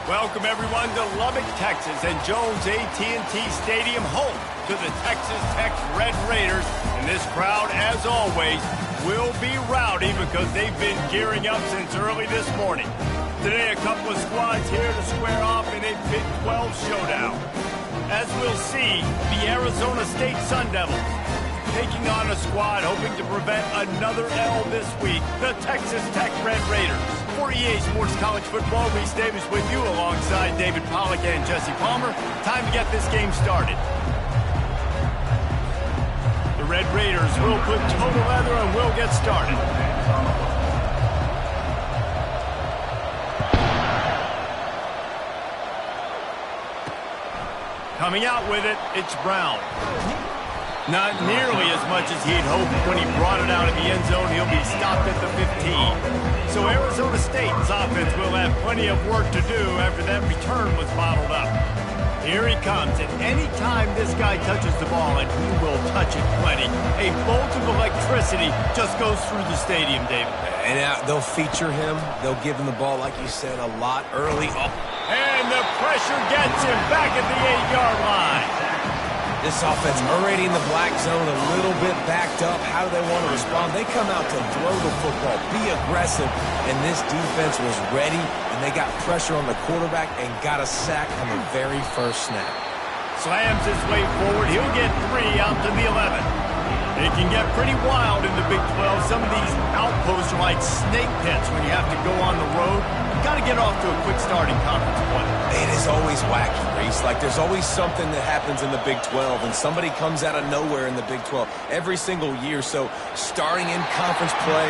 Welcome, everyone, to Lubbock, Texas, and Jones AT&T Stadium, home to the Texas Tech Red Raiders. And this crowd, as always, will be rowdy because they've been gearing up since early this morning. Today, a couple of squads here to square off in a Big 12 showdown. As we'll see, the Arizona State Sun Devils taking on a squad hoping to prevent another L this week, the Texas Tech Red Raiders. For EA Sports College Football, Reese Davis with you alongside David Pollack and Jesse Palmer. Time to get this game started. The Red Raiders will put total leather and will get started. Coming out with it, it's Brown. Not nearly as much as he'd hoped when he brought it out of the end zone. He'll be stopped at the 15. So Arizona State's offense will have plenty of work to do after that return was bottled up. Here he comes, and any time this guy touches the ball, and he will touch it plenty, a bolt of electricity just goes through the stadium, David. And they'll feature him. They'll give him the ball, like you said, a lot early. Oh. And the pressure gets him back at the 8-yard line. This offense already in the black zone, a little bit backed up. How do they want to respond? They come out to throw the football, be aggressive, and this defense was ready, and they got pressure on the quarterback and got a sack on the very first snap. Slams his way forward. He'll get 3 out to the 11. It can get pretty wild in the Big 12. Some of these outposts are like snake pits when you have to go on the road. You got to get off to a quick start in conference play. It is always wacky, Reese. Like, there's always something that happens in the Big 12, and somebody comes out of nowhere in the Big 12 every single year. So starting in conference play,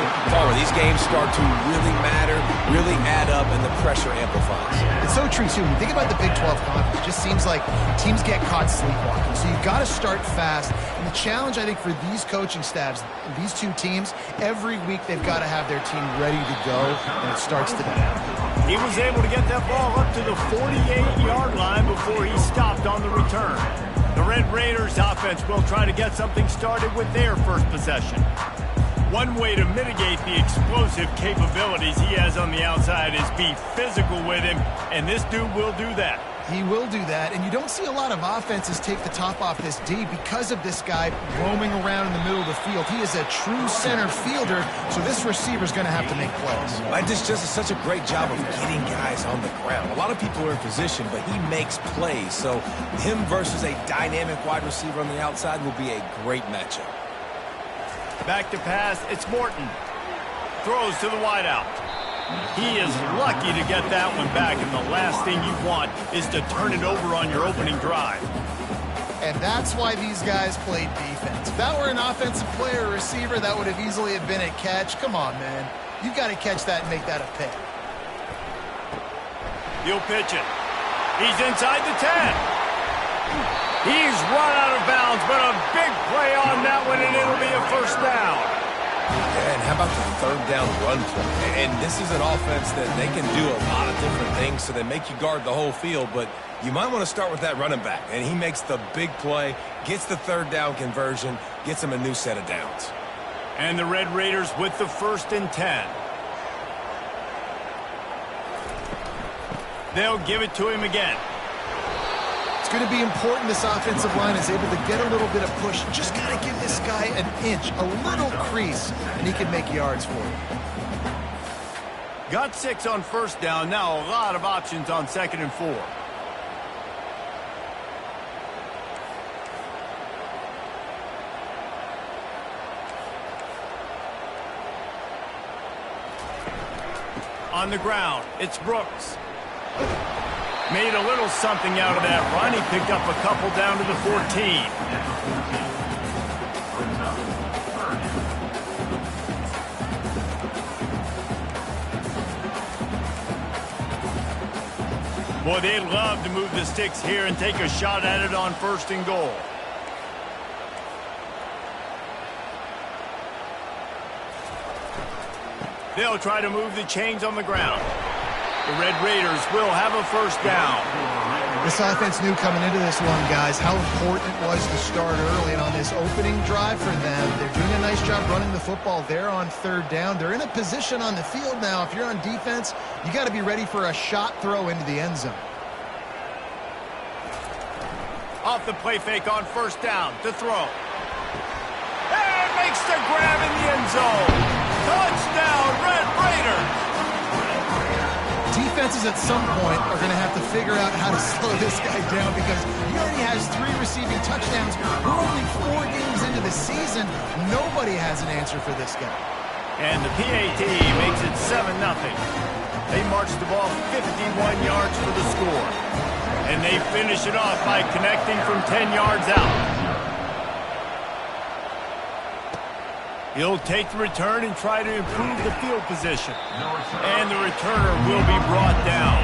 these games start to really matter, really add up, and the pressure amplifies. It's so true, too. When you think about the Big 12 conference, it just seems like teams get caught sleepwalking. So you've got to start fast. And the challenge, I think, for these coaching staffs, these two teams, every week they've got to have their team ready to go, and it starts today. He was able to get that ball up to the 48-yard line before he stopped on the return. The Red Raiders offense will try to get something started with their first possession. One way to mitigate the explosive capabilities he has on the outside is be physical with him, and this dude will do that. He will do that, and you don't see a lot of offenses take the top off this D because of this guy roaming around in the middle of the field. He is a true center fielder, so this receiver's going to have to make plays. This just is such a great job of getting guys on the ground. A lot of people are in position, but he makes plays, so him versus a dynamic wide receiver on the outside will be a great matchup. Back to pass, it's Morton. Throws to the wideout. He is lucky to get that one back, and the last thing you want is to turn it over on your opening drive. And that's why these guys played defense. If that were an offensive player or receiver, that would have easily have been a catch. Come on, man. You've got to catch that and make that a pick. He'll pitch it. He's inside the 10. He's run out of bounds, but a big play on that one, and it'll be a first down. Yeah, and how about the third down run play? And this is an offense that they can do a lot of different things, so they make you guard the whole field, but you might want to start with that running back. And he makes the big play, gets the third down conversion, gets him a new set of downs. And the Red Raiders with the 1st and 10. They'll give it to him again. It's going to be important this offensive line is able to get a little bit of push. Just got to give this guy an inch, a little crease, and he can make yards for you. Got 6 on first down. Now a lot of options on 2nd and 4. On the ground, it's Brooks. Made a little something out of that run. He picked up a couple down to the 14. Boy, they'd love to move the sticks here and take a shot at it on 1st and goal. They'll try to move the chains on the ground. The Red Raiders will have a first down. This offense knew coming into this one, guys, how important it was to start early. And on this opening drive for them, they're doing a nice job running the football. They're on third down. They're in a position on the field now. If you're on defense, you got to be ready for a shot throw into the end zone. Off the play fake on first down to throw. And makes the grab in the end zone. Touchdown, Red Raiders. Defenses at some point are going to have to figure out how to slow this guy down because he already has 3 receiving touchdowns. We're only 4 games into the season. Nobody has an answer for this guy. And the PAT makes it 7-0. They march the ball 51 yards for the score. And they finish it off by connecting from 10 yards out. He'll take the return and try to improve the field position. And the returner will be brought down.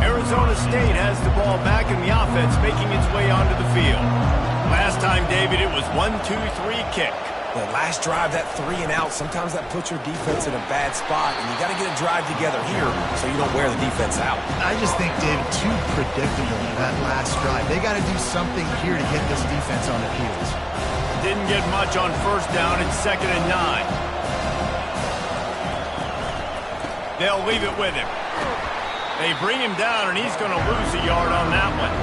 Arizona State has the ball back in the offense, making its way onto the field. Last time, David, it was 1-2-3 kick. The last drive, that 3 and out, sometimes that puts your defense in a bad spot, and you got to get a drive together here so you don't wear the defense out. I just think, David, too predictable in that last drive. They got to do something here to get this defense on their heels. Didn't get much on first down. It's 2nd and 9. They'll leave it with him. They bring him down, and he's going to lose a yard on that one.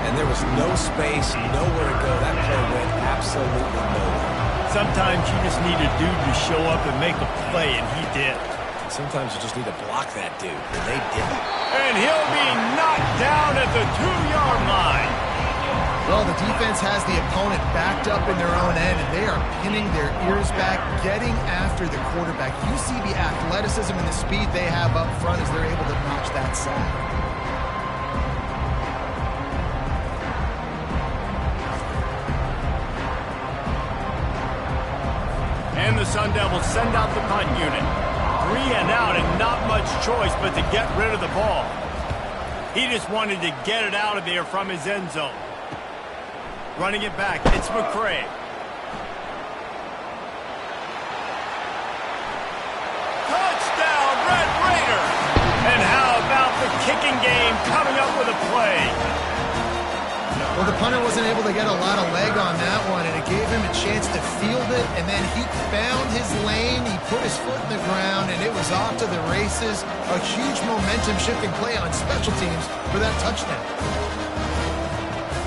And there was no space, nowhere to go. That play went absolutely nowhere. Sometimes you just need a dude to show up and make a play, and he did. Sometimes you just need to block that dude, and they didn't. And he'll be knocked down at the 2-yard line. Well, the defense has the opponent backed up in their own end, and they are pinning their ears back, getting after the quarterback. You see the athleticism and the speed they have up front as they're able to notch that sack. And the Sun Devils send out the punt unit. 3 and out and not much choice but to get rid of the ball. He just wanted to get it out of there from his end zone. Running it back, it's McCray. Touchdown, Red Raiders! And how about the kicking game coming up with a play? Well, the punter wasn't able to get a lot of leg on that one, and it gave him a chance to field it, and then he found his lane, he put his foot in the ground, and it was off to the races. A huge momentum-shifting play on special teams for that touchdown.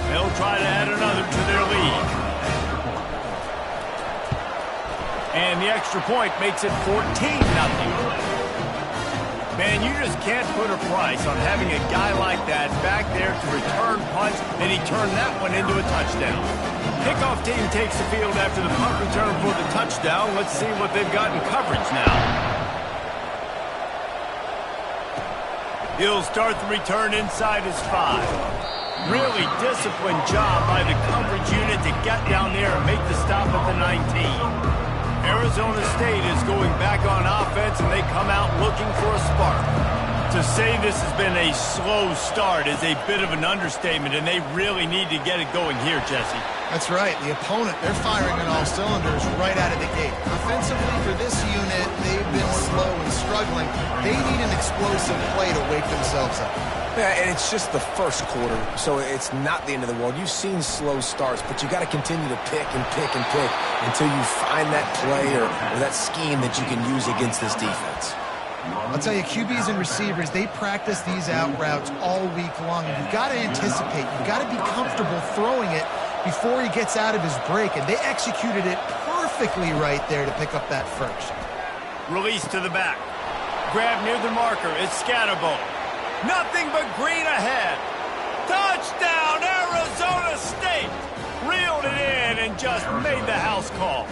They'll try to add another to their lead. And the extra point makes it 14-0. Man, you just can't put a price on having a guy like that back there to return punts, and he turned that one into a touchdown. Kickoff team takes the field after the punt return for the touchdown. Let's see what they've got in coverage now. He'll start the return inside his 5. Really disciplined job by the coverage unit to get down there and make the stop at the 19. Arizona State is going back on offense, and they come out looking for a spark. To say this has been a slow start is a bit of an understatement, and they really need to get it going here, Jesse. That's right. The opponent, they're firing on all cylinders right out of the gate. Offensively, for this unit, they've been slow and struggling. They need an explosive play to wake themselves up. Yeah, and it's just the first quarter, so it's not the end of the world. You've seen slow starts, but you got to continue to pick and pick and pick until you find that play or that scheme that you can use against this defense. I'll tell you, QBs and receivers, they practice these out routes all week long, and you've got to anticipate. You've got to be comfortable throwing it before he gets out of his break, and they executed it perfectly right there to pick up that first. Release to the back. Grab near the marker. It's Scatterbo. Nothing but green ahead. Touchdown, Arizona State. Reeled it in and just made the house call.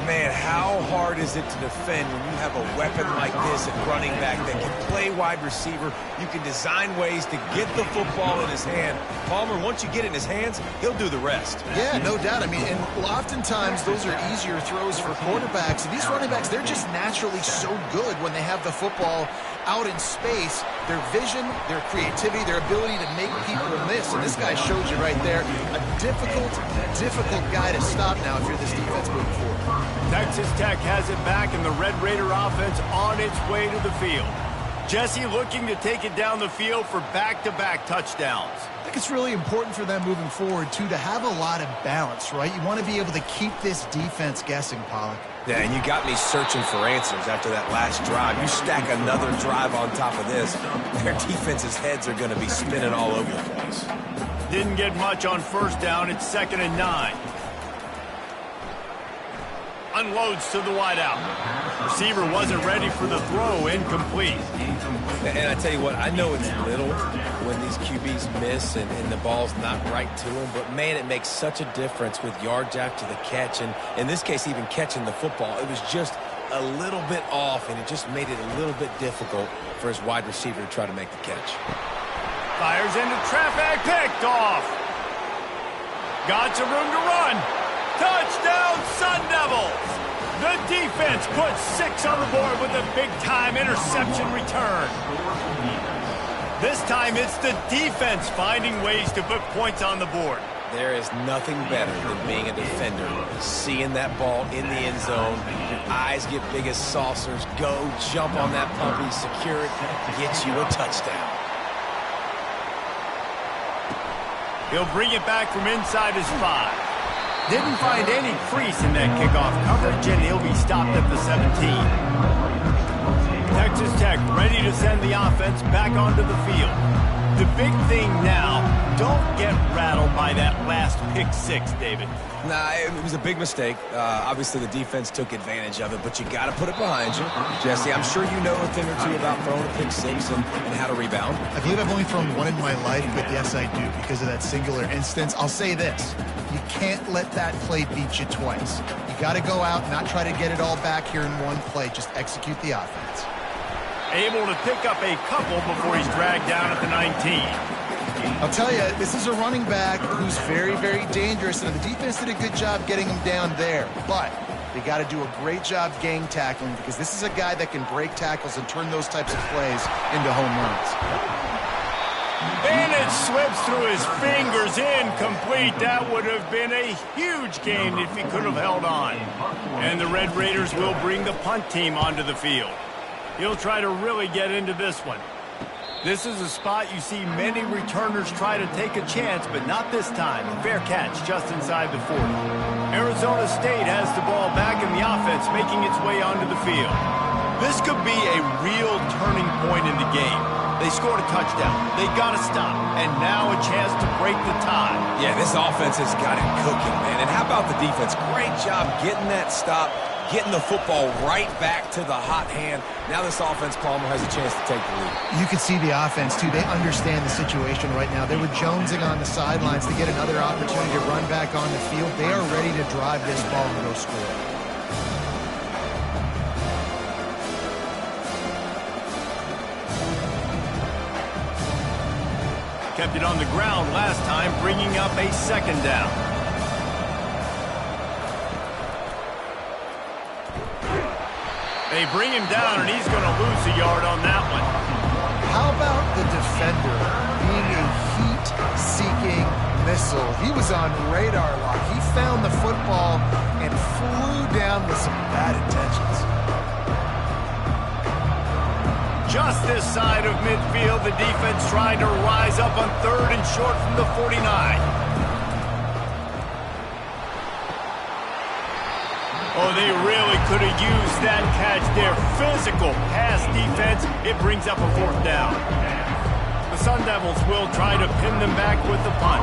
Man, how hard is it to defend when you have a weapon like this at running back that can play wide receiver? You can design ways to get the football in his hand. Palmer, once you get it in his hands, he'll do the rest. Yeah, no doubt. I mean, and oftentimes those are easier throws for quarterbacks. And these running backs, they're just naturally so good when they have the football out in space. Their vision, their creativity, their ability to make people miss. And this guy shows you right there, a difficult guy to stop now if you're this defense moving forward. Texas Tech has it back, and the Red Raider offense on its way to the field. Jesse looking to take it down the field for back-to-back touchdowns. I think it's really important for them moving forward, too, to have a lot of balance, right? You want to be able to keep this defense guessing, Pollock. Yeah, and you got me searching for answers after that last drive. You stack another drive on top of this, their defense's heads are going to be spinning all over the place. Didn't get much on first down. It's 2nd and 9. Unloads to the wideout. Receiver wasn't ready for the throw. Incomplete. And I tell you what, I know it's little when these QBs miss and the ball's not right to them, but man, it makes such a difference with yards after the catch, and in this case, even catching the football. It was just a little bit off, and it just made it a little bit difficult for his wide receiver to try to make the catch. Fires into traffic, picked off. Got some room to run. Touchdown, Sun Devils! The defense puts 6 on the board with a big-time interception return. This time, it's the defense finding ways to put points on the board. There is nothing better than being a defender, seeing that ball in the end zone, your eyes get big as saucers, go jump on that puppy, secure it, get you a touchdown. He'll bring it back from inside his 5. Didn't find any crease in that kickoff coverage, and he'll be stopped at the 17. Texas Tech ready to send the offense back onto the field. The big thing now, don't get rattled by that last pick-6, David. Nah, it was a big mistake. Obviously, the defense took advantage of it, but you got to put it behind you. Jesse, I'm sure you know a thing or two about throwing a pick-6 and how to rebound. I believe I've only thrown one in my life, but yes, I do, because of that singular instance. I'll say this. You can't let that play beat you twice. You got to go out and not try to get it all back here in one play. Just execute the offense. Able to pick up a couple before he's dragged down at the 19. I'll tell you, this is a running back who's very, very dangerous, and the defense did a good job getting him down there. But they got to do a great job gang tackling, because this is a guy that can break tackles and turn those types of plays into home runs. And it slips through his fingers, incomplete. That would have been a huge gain if he could have held on. And the Red Raiders will bring the punt team onto the field. He'll try to really get into this one. This is a spot you see many returners try to take a chance, but not this time. Fair catch just inside the 40. Arizona State has the ball back in the offense, making its way onto the field. This could be a real turning point in the game. They scored a touchdown. They got to stop. And now a chance to break the tie. Yeah, this offense has got it cooking, man. And how about the defense? Great job getting that stop, getting the football right back to the hot hand. Now this offense, Palmer, has a chance to take the lead. You can see the offense, too. They understand the situation right now. They were jonesing on the sidelines to get another opportunity to run back on the field. They are ready to drive this ball and go score. Kept it on the ground last time, bringing up a 2nd down. They bring him down, and he's going to lose a yard on that one. How about the defender being a heat-seeking missile? He was on radar lock. He found the football and flew down with some bad intentions. Just this side of midfield, the defense trying to rise up on 3rd and short from the 49. Oh, they really could have used that catch there. Physical pass defense. It brings up a 4th down. The Sun Devils will try to pin them back with the punt.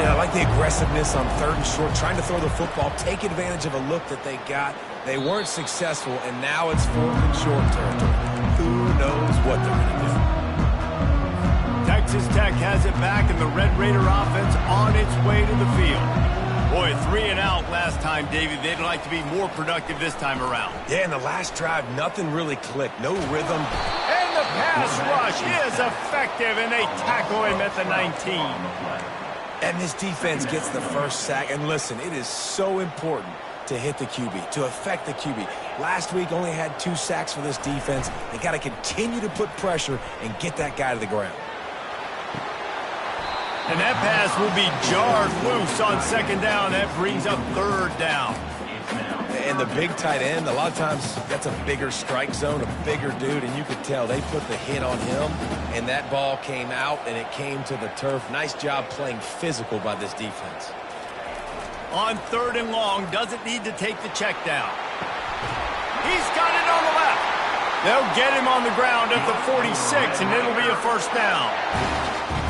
Yeah, I like the aggressiveness on 3rd and short, trying to throw the football, take advantage of a look that they got. They weren't successful, and now it's 4th and short territory. Who knows what they're going to do? Texas Tech has it back, and the Red Raider offense on its way to the field. Boy, 3 and out last time, David. They'd like to be more productive this time around. Yeah, in the last drive, nothing really clicked. No rhythm. And the pass rush is effective, and they tackle him at the 19. And this defense gets the first sack. And listen, it is so important to hit the QB, to affect the QB. Last week only had 2 sacks for this defense. They got to continue to put pressure and get that guy to the ground. And that pass will be jarred loose on 2nd down. That brings up 3rd down. And the big tight end, a lot of times that's a bigger strike zone, a bigger dude, and you could tell they put the hit on him, and that ball came out, and it came to the turf. Nice job playing physical by this defense. On 3rd and long, doesn't need to take the check down. He's got it on the left. They'll get him on the ground at the 46, and it'll be a first down.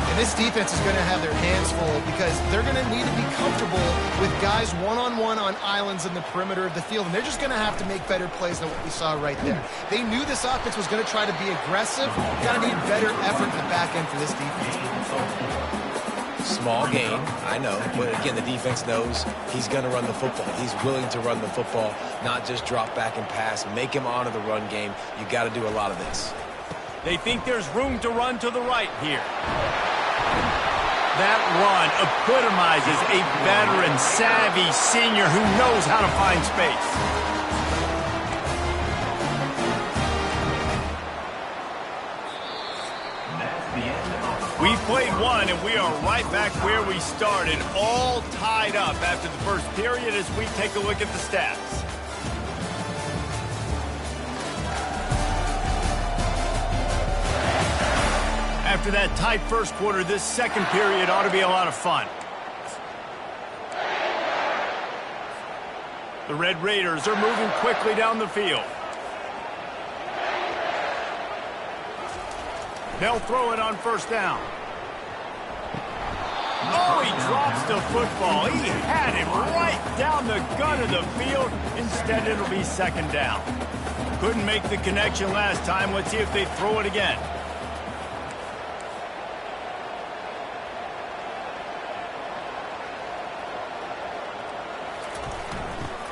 And this defense is going to have their hands full because they're going to need to be comfortable with guys one-on-one on islands in the perimeter of the field, and they're just going to have to make better plays than what we saw right there. They knew this offense was going to try to be aggressive. Got to need better effort in the back end for this defense moving forward. Small gain, I know, but again, the defense knows he's going to run the football. He's willing to run the football, not just drop back and pass, make him honor the run game. You got to do a lot of this. They think there's room to run to the right here. That run epitomizes a veteran, savvy senior who knows how to find space. We've played one, and we are right back where we started, all tied up after the first period as we take a look at the stats. After that tight first quarter, this second period ought to be a lot of fun. The Red Raiders are moving quickly down the field. They'll throw it on first down. Oh, he drops the football. He had it right down the gut of the field. Instead, it'll be second down. Couldn't make the connection last time. Let's see if they throw it again.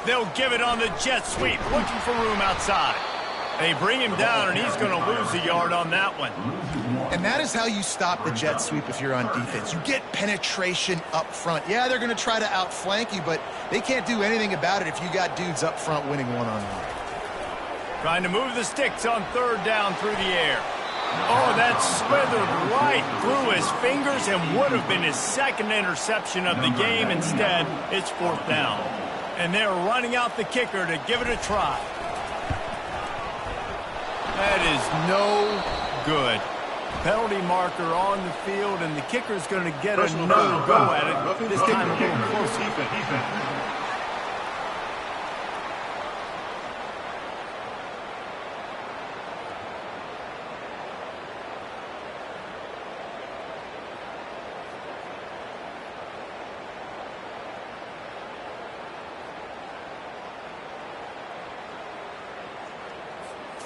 They'll give it on the jet sweep, looking for room outside. They bring him down, and he's going to lose a yard on that one. And that is how you stop the jet sweep if you're on defense. You get penetration up front. Yeah, they're going to try to outflank you, but they can't do anything about it if you got dudes up front winning one-on-one. Trying to move the sticks on 3rd down through the air. Oh, that slithered right through his fingers and would have been his second interception of the game. Instead, it's 4th down. And they're running out the kicker to give it a try. That is no good. Penalty marker on the field, and the kicker's going to get a no-go at it. This time a little closer.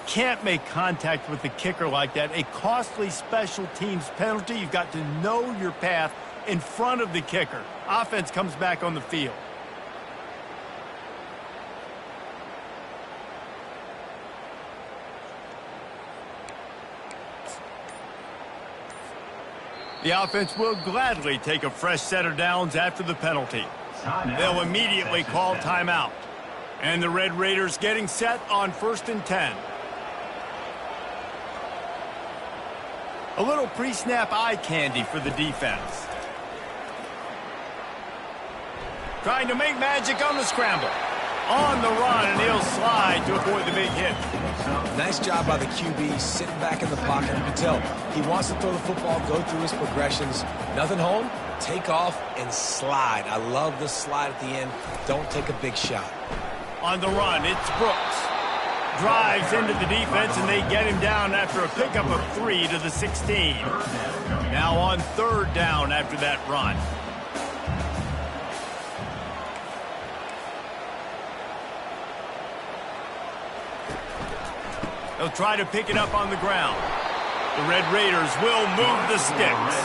Can't make contact with the kicker like that. A costly special teams penalty. You've got to know your path in front of the kicker. Offense comes back on the field. The offense will gladly take a fresh set of downs after the penalty. They'll immediately call timeout. And the Red Raiders getting set on 1st and 10. A little pre-snap eye candy for the defense. Trying to make magic on the scramble. On the run, and he'll slide to avoid the big hit. Nice job by the QB, sitting back in the pocket. You can tell he wants to throw the football, go through his progressions. Nothing home, take off, and slide. I love the slide at the end. Don't take a big shot. On the run, it's Brooks. Drives into the defense, and they get him down after a pickup of 3 to the 16. Now on 3rd down after that run. They'll try to pick it up on the ground. The Red Raiders will move the sticks.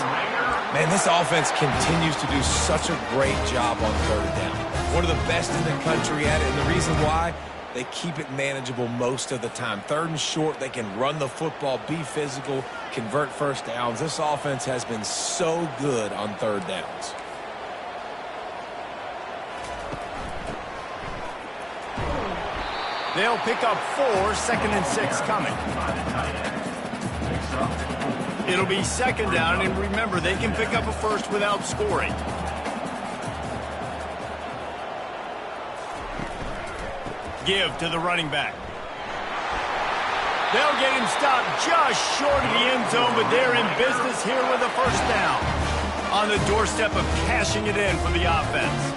Man, this offense continues to do such a great job on 3rd down. One of the best in the country at it, and the reason why, they keep it manageable most of the time. 3rd and short, they can run the football, be physical, convert first downs. This offense has been so good on 3rd downs. They'll pick up 4, 2nd and 6 coming. It'll be 2nd down, and remember, they can pick up a first without scoring. Give to the running back. They'll get him stopped just short of the end zone, but they're in business here with a first down. On the doorstep of cashing it in for the offense.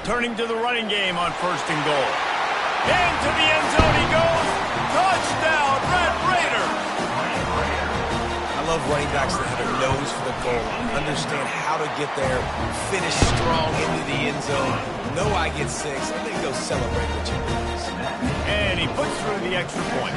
Turning to the running game on 1st and goal. Into the end zone he goes. Touchdown, Red Raiders. I love running backs that have a nose for the goal, understand how to get there, finish strong into the end zone, know I get 6, and then go celebrate with you. And he puts through the extra point.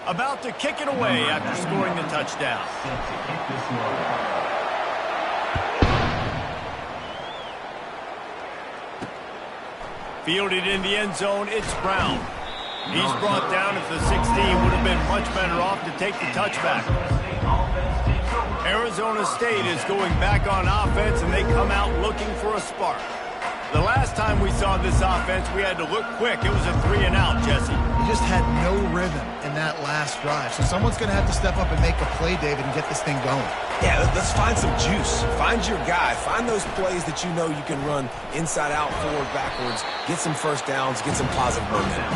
About to kick it away after scoring the touchdown. Fielded in the end zone, it's Brown. He's brought down at the 16, would have been much better off to take the touchback. Arizona State is going back on offense, and they come out looking for a spark. The last time we saw this offense, we had to look quick. It was a 3-and-out, Jesse. He just had no rhythm in that last drive. So someone's going to have to step up and make a play, David, and get this thing going. Yeah, let's find some juice. Find your guy. Find those plays that you know you can run inside out, forward, backwards. Get some first downs. Get some positive momentum.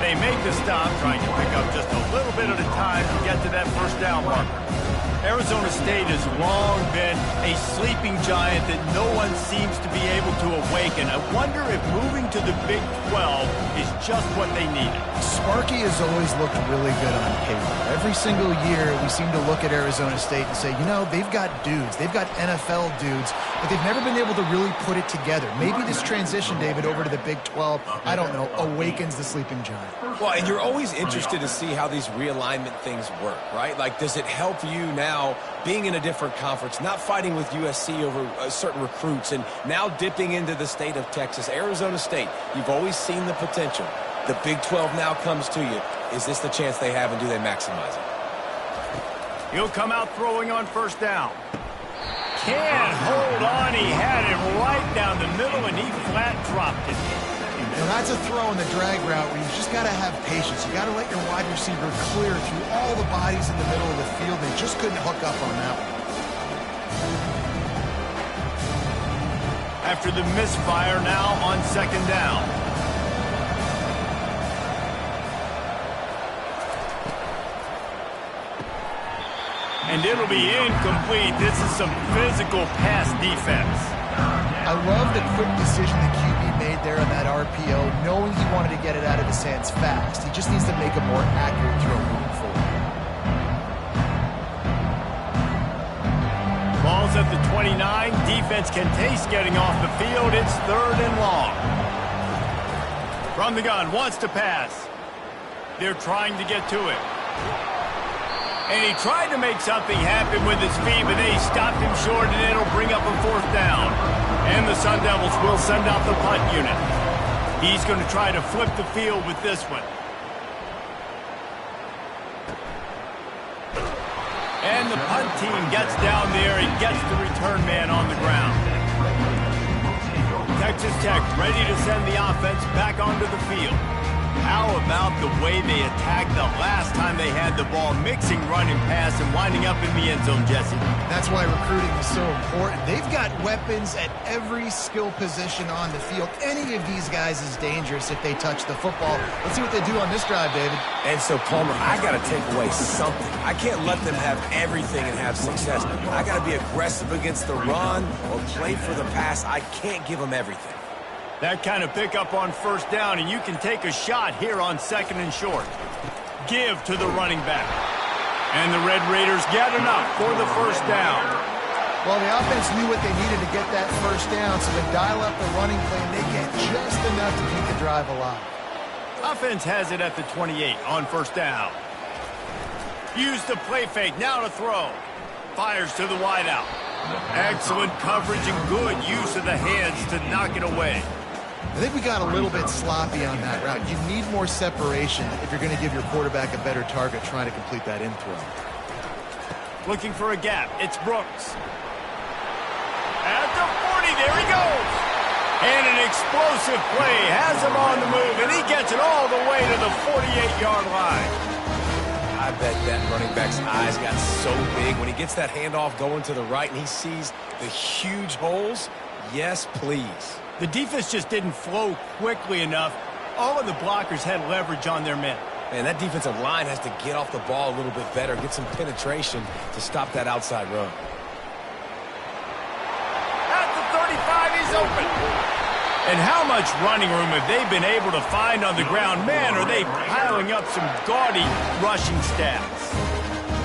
They make the stop, trying to pick up just a little bit at a time to get to that first down marker. Arizona State has long been a sleeping giant that no one seems to be able to awaken. I wonder if moving to the Big 12 is just what they needed. Sparky has always looked really good on paper. Every single year, we seem to look at Arizona State and say, you know, they've got dudes. They've got NFL dudes, but they've never been able to really put it together. Maybe this transition, David, over to the Big 12, I don't know, awakens the sleeping giant. Well, and you're always interested to see how these realignment things work, right? Like, does it help you now being in a different conference, not fighting with USC over certain recruits, and now dipping into the state of Texas? Arizona State, you've always seen the potential. The Big 12 now comes to you. Is this the chance they have, and do they maximize it? He'll come out throwing on first down. Can't hold on. He had it right down the middle, and he flat dropped it. And that's a throw in the drag route where you've just got to have patience. You got to let your wide receiver clear through all the bodies in the middle of the field. They just couldn't hook up on that one. After the misfire, now on 2nd down. And it'll be incomplete. This is some physical pass defense. I love the quick decision the QB made there on that RPO, knowing he wanted to get it out of his hands fast. He just needs to make a more accurate throw moving forward. Ball's at the 29. Defense can taste getting off the field. It's 3rd and long. From the gun, wants to pass. They're trying to get to it. And he tried to make something happen with his feet, but they stopped him short, and it'll bring up a 4th down. And the Sun Devils will send out the punt unit. He's going to try to flip the field with this one. And the punt team gets down there and gets the return man on the ground. Texas Tech ready to send the offense back onto the field. How about the way they attacked the last time they had the ball, mixing run and pass and winding up in the end zone, Jesse? That's why recruiting is so important. They've got weapons at every skill position on the field. Any of these guys is dangerous if they touch the football. Let's see what they do on this drive, David. And so, Palmer, I got to take away something. I can't let them have everything and have success. I got to be aggressive against the run or play for the pass. I can't give them everything. That kind of pickup on first down, and you can take a shot here on 2nd and short. Give to the running back. And the Red Raiders get enough for the first down. Well, the offense knew what they needed to get that first down, so they dial up the running play, and they get just enough to keep the drive alive. Offense has it at the 28 on first down. Use the play fake, now to throw. Fires to the wideout. Excellent coverage and good use of the hands to knock it away. I think we got a little bit sloppy on that route. You need more separation if you're going to give your quarterback a better target trying to complete that in throw. Looking for a gap. It's Brooks. At the 40, there he goes. And an explosive play has him on the move, and he gets it all the way to the 48-yard line. I bet that running back's eyes got so big when he gets that handoff going to the right and he sees the huge holes. Yes, please. The defense just didn't flow quickly enough. All of the blockers had leverage on their men. Man, that defensive line has to get off the ball a little bit better, get some penetration to stop that outside run. At the 35, he's open. And how much running room have they been able to find on the ground? Man, are they piling up some gaudy rushing stats.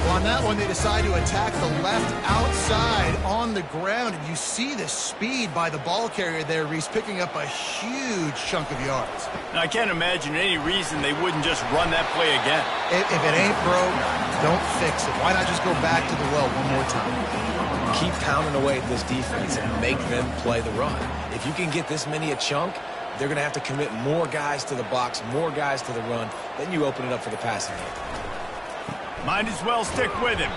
Well, on that one, they decide to attack the left outside on the ground, and you see the speed by the ball carrier there, Reese, picking up a huge chunk of yards. Now, I can't imagine any reason they wouldn't just run that play again. If it ain't broke, don't fix it. Why not just go back to the well one more time? Keep pounding away at this defense and make them play the run. If you can get this many a chunk, they're going to have to commit more guys to the box, more guys to the run. Then you open it up for the passing game. Might as well stick with him.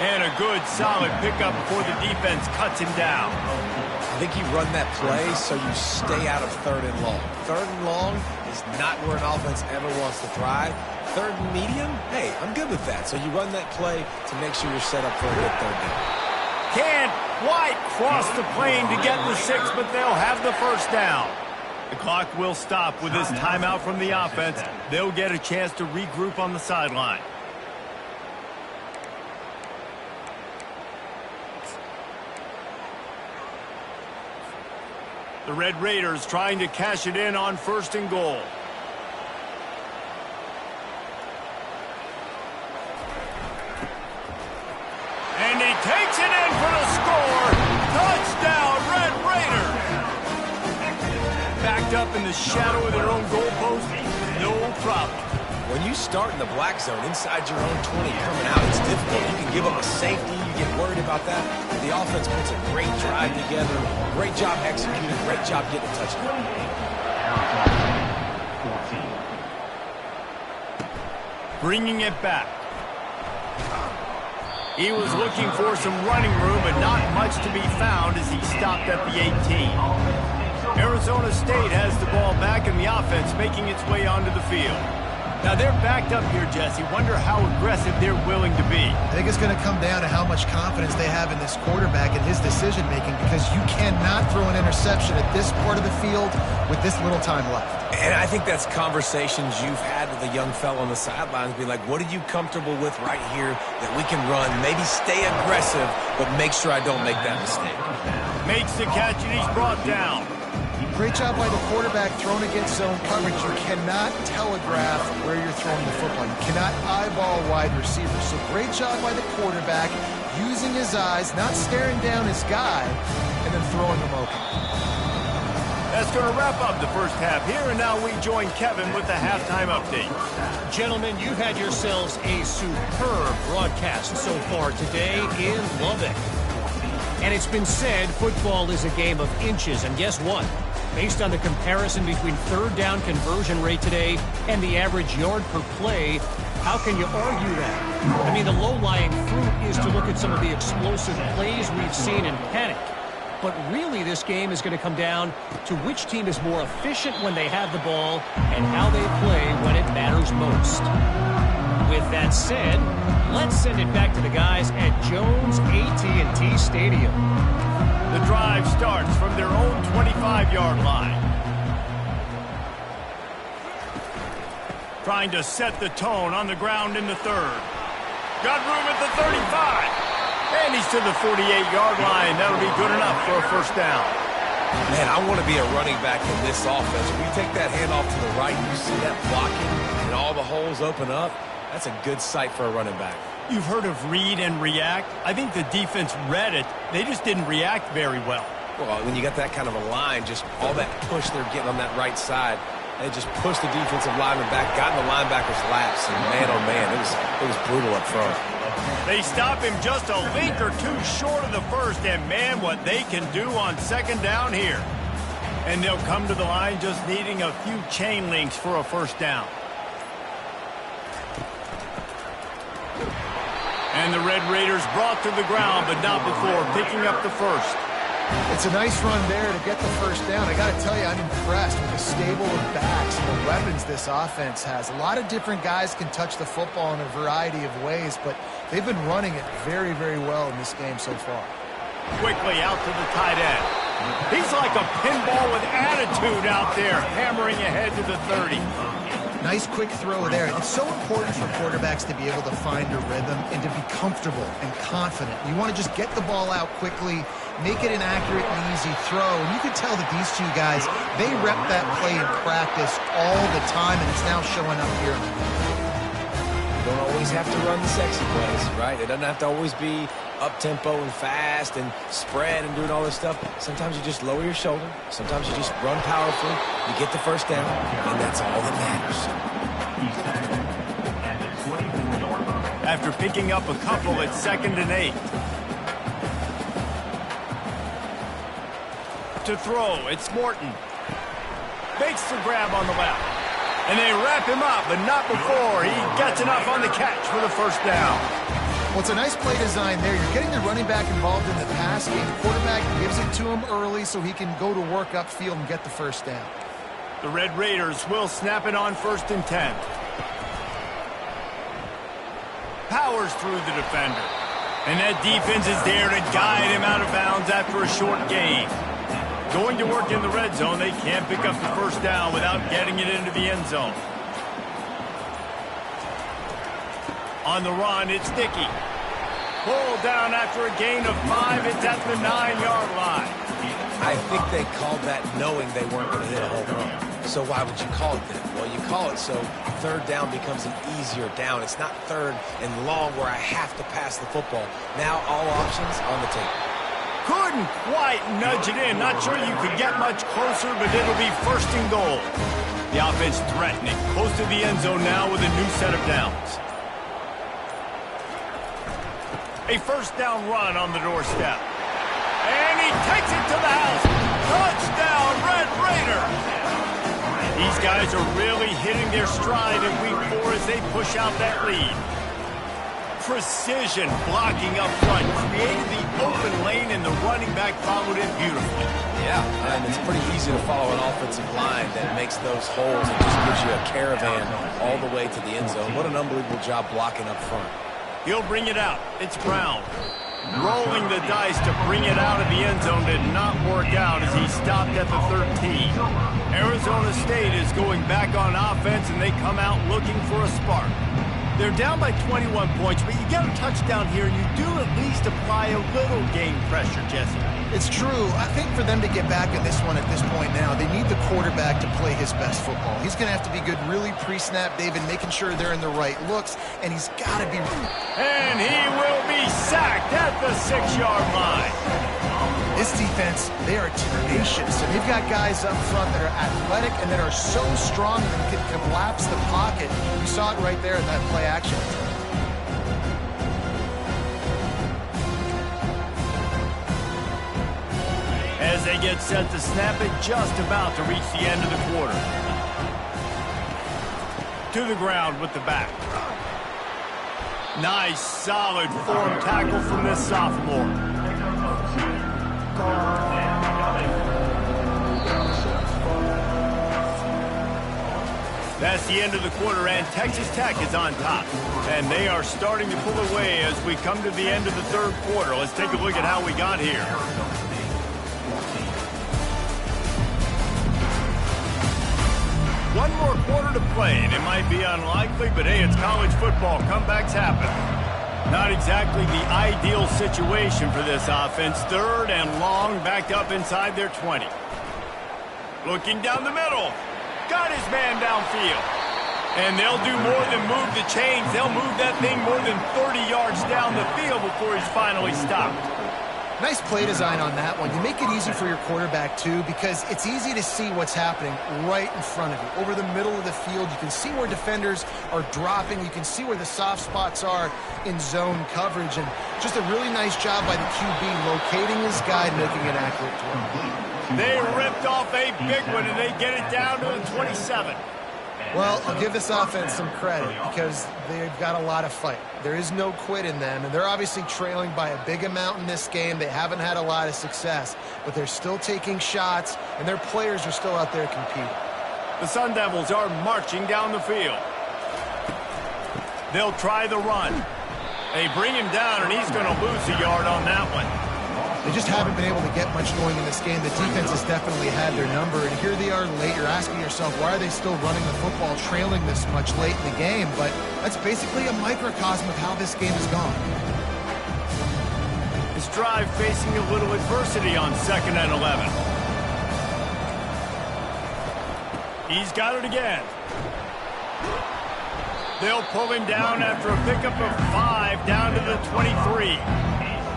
And a good, solid pickup before the defense cuts him down. I think you run that play so you stay out of 3rd and long. 3rd and long is not where an offense ever wants to thrive. 3rd and medium, hey, I'm good with that. So you run that play to make sure you're set up for a good 3rd down. Can't quite cross the plane to get the 6, but they'll have the first down. The clock will stop with this timeout from the offense. They'll get a chance to regroup on the sideline. The Red Raiders trying to cash it in on 1st and goal. And he takes it in for the score. Touchdown, Red Raiders. Backed up in the shadow of their own goalpost, no problem. When you start in the black zone inside your own 20 coming out, it's difficult. You can give up a safety. You get worried about that. The offense puts a great drive together. Great job executing. Great job getting a touchdown. Bringing it back. He was looking for some running room, but not much to be found as he stopped at the 18. Arizona State has the ball back and the offense making its way onto the field. Now they're backed up here, Jesse. Wonder how aggressive they're willing to be. I think it's going to come down to how much confidence they have in this quarterback and his decision-making, because you cannot throw an interception at this part of the field with this little time left. And I think that's conversations you've had with a young fellow on the sidelines, being like, what are you comfortable with right here that we can run? Maybe stay aggressive, but make sure I don't make that mistake. Makes the catch, and he's brought down. Great job by the quarterback thrown against zone coverage. You cannot telegraph where you're throwing the football. You cannot eyeball wide receivers. So great job by the quarterback using his eyes, not staring down his guy, and then throwing him open. That's going to wrap up the first half here, and now we join Kevin with the halftime update. Gentlemen, you've had yourselves a superb broadcast so far today in Lubbock. And it's been said football is a game of inches, and guess what? Based on the comparison between 3rd down conversion rate today and the average yard per play, how can you argue that? I mean, the low-lying fruit is to look at some of the explosive plays we've seen in panic. But really, this game is going to come down to which team is more efficient when they have the ball and how they play when it matters most. With that said, let's send it back to the guys at Jones AT&T Stadium. The drive starts from their own 25-yard line. Trying to set the tone on the ground in the 3rd. Got room at the 35. And he's to the 48-yard line. That'll be good enough for a first down. Man, I want to be a running back in this offense. When you take that handoff to the right, you see that blocking and all the holes open up. That's a good sight for a running back. You've heard of read and react. I think the defense read it. They just didn't react very well. Well, when you got that kind of a line, just all that push they're getting on that right side, they just pushed the defensive lineman back, got in the linebacker's laps, and man, oh man, it was brutal up front. They stop him just a link or two short of the first, and man, what they can do on 2nd down here. And they'll come to the line just needing a few chain links for a first down. And the Red Raiders brought to the ground, but not before picking up the first. It's a nice run there to get the first down. I got to tell you, I'm impressed with the stable of backs and the weapons this offense has. A lot of different guys can touch the football in a variety of ways, but they've been running it very, very well in this game so far. Quickly out to the tight end. He's like a pinball with attitude out there, hammering ahead to the 30. Nice quick throw there. It's so important for quarterbacks to be able to find a rhythm and to be comfortable and confident. You want to just get the ball out quickly, make it an accurate and easy throw. And you can tell that these two guys, they rep that play in practice all the time, and it's now showing up here. You don't always have to run the sexy plays, right? It doesn't have to always be up-tempo and fast and spread and doing all this stuff. Sometimes you just lower your shoulder. Sometimes you just run powerfully. You get the first down, and that's all that matters. After picking up a couple at 2nd and 8. To throw, it's Morton. Makes the grab on the left. And they wrap him up, but not before he gets enough on the catch for the first down. Well, it's a nice play design there. You're getting the running back involved in the pass game. The quarterback gives it to him early so he can go to work upfield and get the first down. The Red Raiders will snap it on 1st and 10. Powers through the defender. And that defense is there to guide him out of bounds after a short gain. Going to work in the red zone, they can't pick up the first down without getting it into the end zone. On the run, it's Dickey. Pulled down after a gain of 5. It's at the 9-yard line. I think they called that knowing they weren't going to hit a home run. So why would you call it that? Well, you call it so 3rd down becomes an easier down. It's not 3rd and long where I have to pass the football. Now all options on the table. Couldn't quite nudge it in. Not sure you could get much closer, but it'll be 1st and goal. The offense threatening. Close to the end zone now with a new set of downs. A first down run on the doorstep. And he takes it to the house. Touchdown, Red Raiders! These guys are really hitting their stride in week 4 as they push out that lead. Precision blocking up front. Created the open lane, and the running back followed it beautifully. Yeah, and it's pretty easy to follow an offensive line that makes those holes and just gives you a caravan all the way to the end zone. What an unbelievable job blocking up front. He'll bring it out. It's Brown. Rolling the dice to bring it out of the end zone did not work out as he stopped at the 13. Arizona State is going back on offense, and they come out looking for a spark. They're down by 21 points, but you get a touchdown here, and you do at least apply a little game pressure, Jesse. It's true. I think for them to get back in this one at this point now, they need the quarterback to play his best football. He's going to have to be good really pre-snap, David, making sure they're in the right looks, and he's got to be... And he will be sacked at the 6-yard line. This defense, they are tenacious, and they've got guys up front that are athletic and that are so strong that can collapse the pocket. You saw it right there in that play action. As they get set to snap it, just about to reach the end of the quarter. To the ground with the back. Nice, solid form tackle from this sophomore. That's the end of the quarter, and Texas Tech is on top. And they are starting to pull away as we come to the end of the 3rd quarter. Let's take a look at how we got here. One more quarter to play, and it might be unlikely, but hey, it's college football. Comebacks happen. Not exactly the ideal situation for this offense. 3rd and long, backed up inside their 20. Looking down the middle. Got his man downfield. And they'll do more than move the chains. They'll move that thing more than 30 yards down the field before he's finally stopped. Nice play design on that one. You make it easy for your quarterback, too, because it's easy to see what's happening right in front of you. Over the middle of the field, you can see where defenders are dropping. You can see where the soft spots are in zone coverage. And just a really nice job by the QB locating his guy, making an accurate throw. They ripped off a big one, and they get it down to the 27. Well, I'll give this offense some credit because they've got a lot of fight. There is no quit in them, and they're obviously trailing by a big amount in this game. They haven't had a lot of success, but they're still taking shots, and their players are still out there competing. The Sun Devils are marching down the field. They'll try the run. They bring him down, and he's going to lose a yard on that one. They just haven't been able to get much going in this game. The defense has definitely had their number, and here they are late. You're asking yourself, why are they still running the football, trailing this much late in the game? But that's basically a microcosm of how this game has gone. This drive facing a little adversity on 2nd and 11. He's got it again. They'll pull him down after a pickup of 5 down to the 23.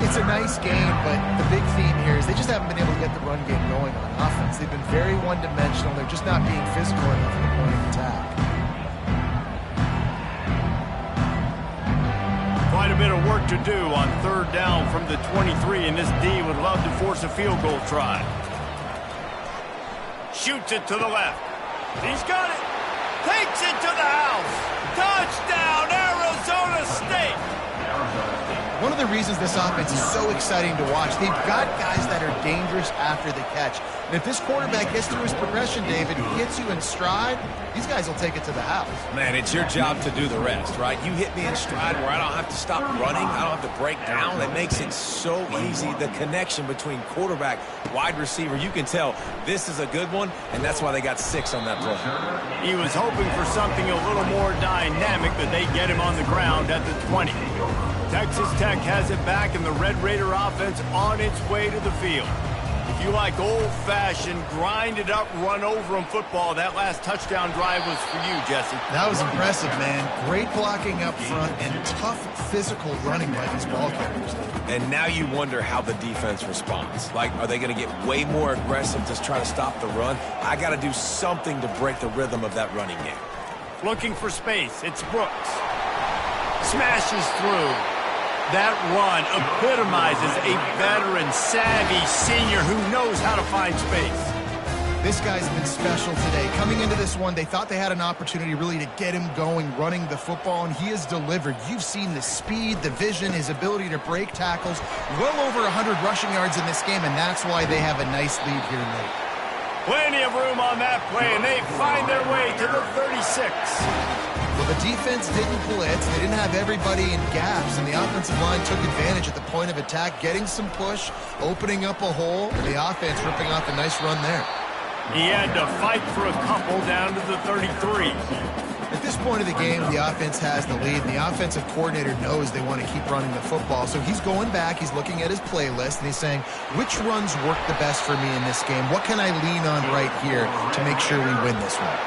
It's a nice game, but the big theme here is they just haven't been able to get the run game going on offense. They've been very one-dimensional. They're just not being physical enough at the point of attack. Quite a bit of work to do on 3rd down from the 23, and this D would love to force a field goal try. Shoots it to the left. He's got it. Takes it to the house. Touchdown, Arizona State. One of the reasons this offense is so exciting to watch, they've got guys that are dangerous after the catch. And if this quarterback gets through his progression, David, he hits you in stride, these guys will take it to the house. Man, it's your job to do the rest, right? You hit me in stride where I don't have to stop running. I don't have to break down. It makes it so easy. The connection between quarterback, wide receiver, you can tell this is a good one, and that's why they got 6 on that play. He was hoping for something a little more dynamic, but they get him on the ground at the 20. Texas Tech has it back, and the Red Raider offense on its way to the field. If you like old-fashioned, grind-it-up, run-over-'em football, that last touchdown drive was for you, Jesse. That was impressive, man. Great blocking up front and tough physical running by these ball carriers. And now you wonder how the defense responds. Like, are they going to get way more aggressive to try to stop the run? I got to do something to break the rhythm of that running game. Looking for space. It's Brooks. Smashes through. That run epitomizes a veteran, savvy senior who knows how to find space. This guy's been special today. Coming into this one, they thought they had an opportunity really to get him going, running the football, and he has delivered. You've seen the speed, the vision, his ability to break tackles. Well over 100 rushing yards in this game, and that's why they have a nice lead here late. Plenty of room on that play, and they find their way to the 36. Well, the defense didn't blitz. They didn't have everybody in gaps, and the offensive line took advantage at the point of attack, getting some push, opening up a hole, and the offense ripping off a nice run there. He had to fight for a couple down to the 33. At this point of the game, the offense has the lead, and the offensive coordinator knows they want to keep running the football. So he's going back, he's looking at his playlist, and he's saying, which runs work the best for me in this game? What can I lean on right here to make sure we win this one?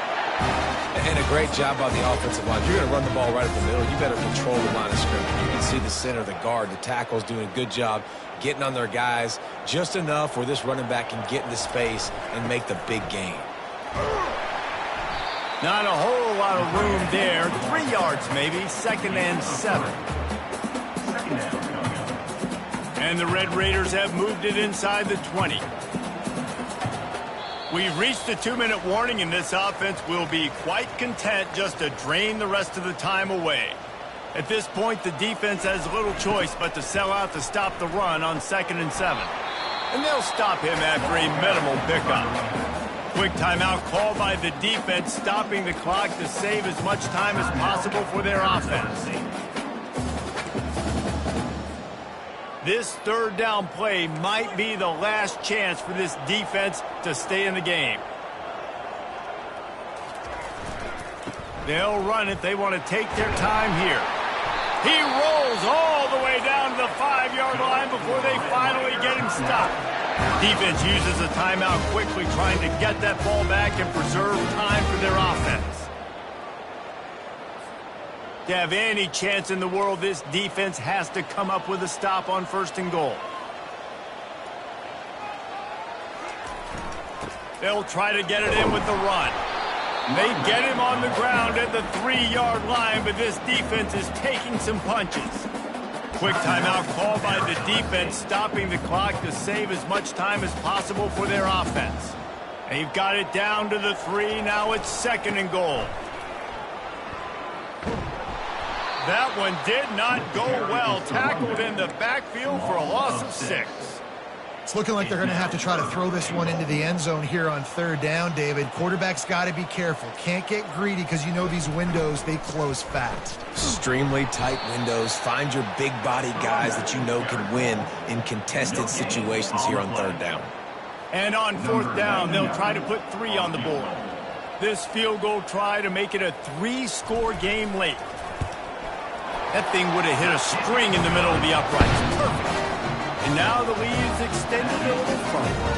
And a great job by the offensive line. If you're going to run the ball right up the middle, you better control the line of scrimmage. You can see the center, the guard, the tackles doing a good job getting on their guys just enough where this running back can get into space and make the big gain. Not a whole lot of room there. 3 yards maybe. 2nd and 7. And the Red Raiders have moved it inside the 20. We've reached the 2-minute warning, and this offense will be quite content just to drain the rest of the time away. At this point, the defense has little choice but to sell out to stop the run on 2nd and 7. And they'll stop him after a minimal pickup. Quick timeout called by the defense, stopping the clock to save as much time as possible for their offense. This 3rd down play might be the last chance for this defense to stay in the game. They'll run it. They want to take their time here. He rolls all the way down to the 5-yard line before they finally get him stopped. Defense uses a timeout quickly, trying to get that ball back and preserve time for their offense. To have any chance in the world, this defense has to come up with a stop on 1st and goal. They'll try to get it in with the run. They get him on the ground at the 3-yard line, but this defense is taking some punches. Quick timeout called by the defense, stopping the clock to save as much time as possible for their offense. They've got it down to the 3. Now it's 2nd and goal. That one did not go well. Tackled in the backfield for a loss of 6. It's looking like they're going to have to try to throw this one into the end zone here on 3rd down, David. Quarterback's got to be careful. Can't get greedy because you know these windows, they close fast. Extremely tight windows. Find your big body guys that you know can win in contested situations here on 3rd down. And on 4th down, they'll try to put 3 on the board. This field goal try to make it a 3-score game late. That thing would have hit a string in the middle of the uprights. Perfect. And now the lead is extended a little further.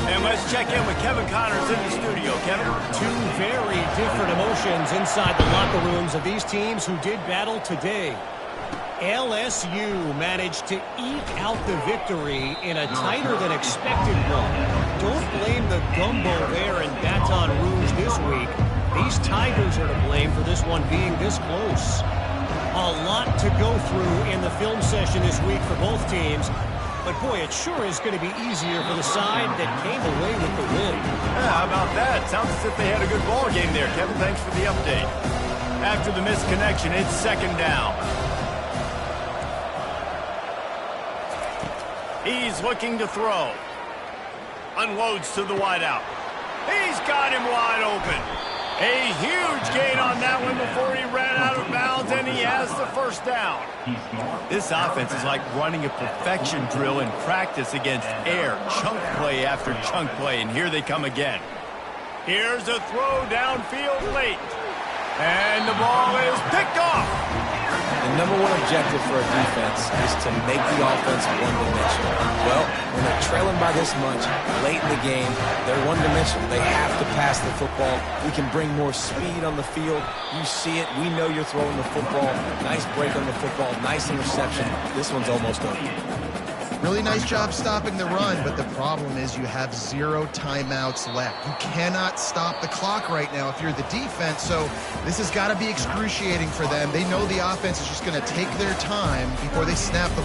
And let's check in with Kevin Connors in the studio. Kevin? Two very different emotions inside the locker rooms of these teams who did battle today. LSU managed to eke out the victory in a tighter than expected one. Don't blame the gumbo there in Baton Rouge this week. These Tigers are to blame for this one being this close. A lot to go through in the film session this week for both teams. But, boy, it sure is going to be easier for the side that came away with the win. Yeah, how about that? Sounds as if they had a good ball game there, Kevin. Thanks for the update. After the missed connection, it's 2nd down. He's looking to throw. Unloads to the wideout. He's got him wide open. A huge gain on that one before he ran out of bounds, and he has the 1st down. This offense is like running a perfection drill in practice against air. Chunk play after chunk play, and here they come again. Here's a throw downfield late. And the ball is picked off. The #1 objective for a defense is to make the offense one-dimensional. Well, when they're trailing by this much, late in the game, they're one-dimensional. They have to pass the football. We can bring more speed on the field. You see it. We know you're throwing the football. Nice break on the football. Nice interception. This one's almost over. Really nice job stopping the run, but the problem is you have 0 timeouts left. You cannot stop the clock right now if you're the defense, so this has got to be excruciating for them. They know the offense is just going to take their time before they snap the